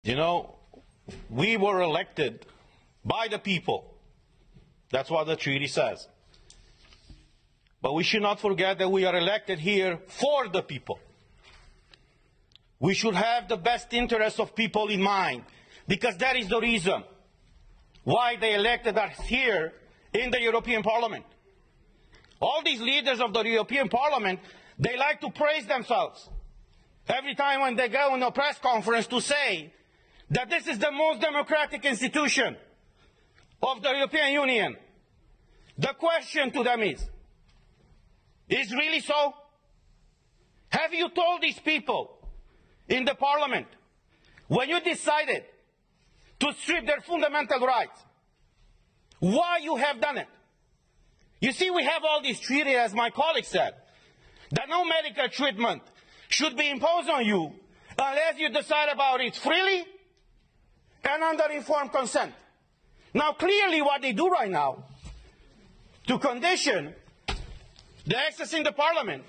You know, we were elected by the people. That's what the treaty says. But we should not forget that we are elected here for the people. We should have the best interests of people in mind, because that is the reason why they elected us here in the European Parliament. All these leaders of the European Parliament, they like to praise themselves every time when they go in a press conference to say that this is the most democratic institution of the European Union. The question to them is really so? Have you told these people in the Parliament, when you decided to strip their fundamental rights, why you have done it? You see, we have all these treaties, as my colleague said, that no medical treatment should be imposed on you unless you decide about it freely and under informed consent. Now, clearly what they do right now to condition the access in the Parliament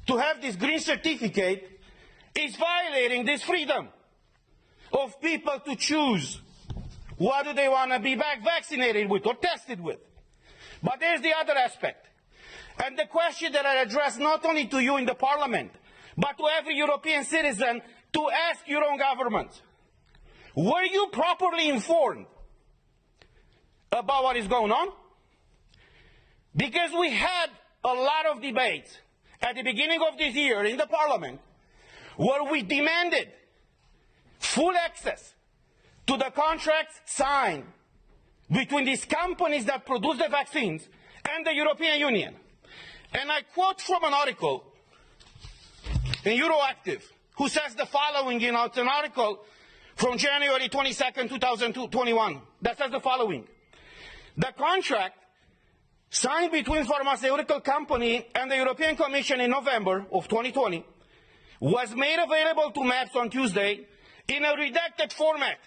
to have this green certificate is violating this freedom of people to choose what do they want to be vaccinated with or tested with. But there's the other aspect. And the question that I address not only to you in the Parliament, but to every European citizen, to ask your own government, were you properly informed about what is going on? Because we had a lot of debates at the beginning of this year in the Parliament where we demanded full access to the contracts signed between these companies that produce the vaccines and the European Union. And I quote from an article in Euroactiv, who says the following, it's an article from January 22nd, 2021, that says the following. The contract signed between pharmaceutical company and the European Commission in November of 2020 was made available to MEPs on Tuesday in a redacted format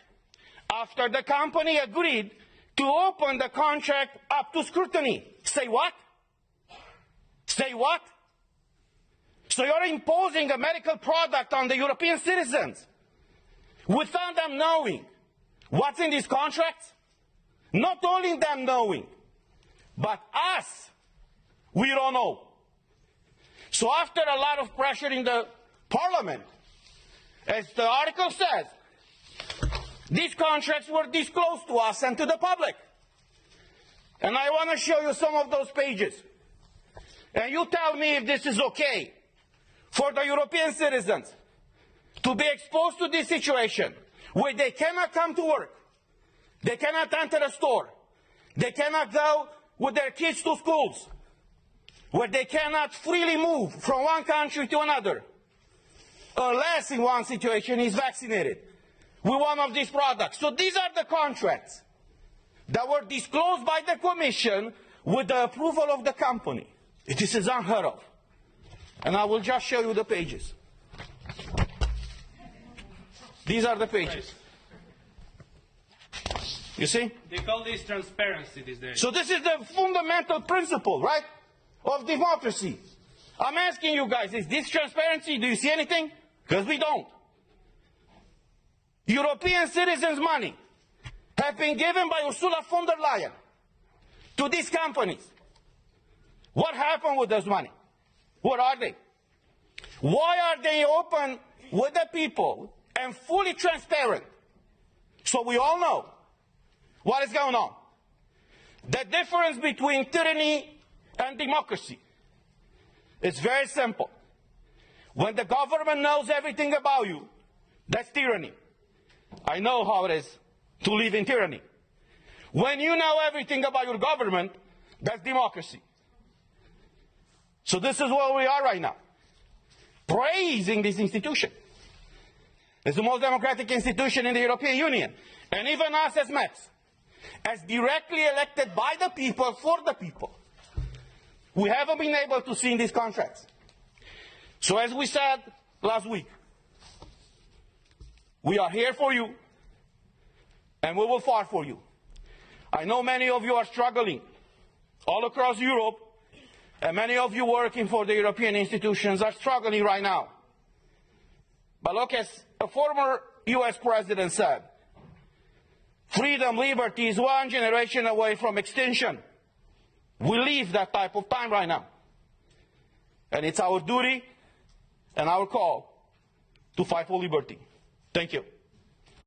after the company agreed to open the contract up to scrutiny. Say what? Say what? So you're imposing a medical product on the European citizens without them knowing what's in these contracts? Not only them knowing, but us, we don't know. So after a lot of pressure in the Parliament, as the article says, these contracts were disclosed to us and to the public. And I want to show you some of those pages. And you tell me if this is okay for the European citizens to be exposed to this situation where they cannot come to work, they cannot enter a store, they cannot go with their kids to schools, where they cannot freely move from one country to another, unless in one situation is vaccinated with one of these products. So these are the contracts that were disclosed by the Commission with the approval of the company. This is unheard of. And I will just show you the pages. These are the pages. You see? They call this transparency these days. So this is the fundamental principle, right, of democracy. I'm asking you guys, is this transparency? Do you see anything? Because we don't. European citizens' money have been given by Ursula von der Leyen to these companies. What happened with this money? What are they? Why are they open with the people and fully transparent so we all know what is going on? The difference between tyranny and democracy is very simple. When the government knows everything about you, that's tyranny. I know how it is to live in tyranny. When you know everything about your government, that's democracy. So this is where we are right now, praising this institution. It's the most democratic institution in the European Union. And even us as MEPs, as directly elected by the people, for the people, we haven't been able to see in these contracts. So as we said last week, we are here for you, and we will fight for you. I know many of you are struggling all across Europe, and many of you working for the European institutions are struggling right now. But look, as a former US president said, freedom, liberty is one generation away from extinction. We live that type of time right now. And it's our duty and our call to fight for liberty. Thank you.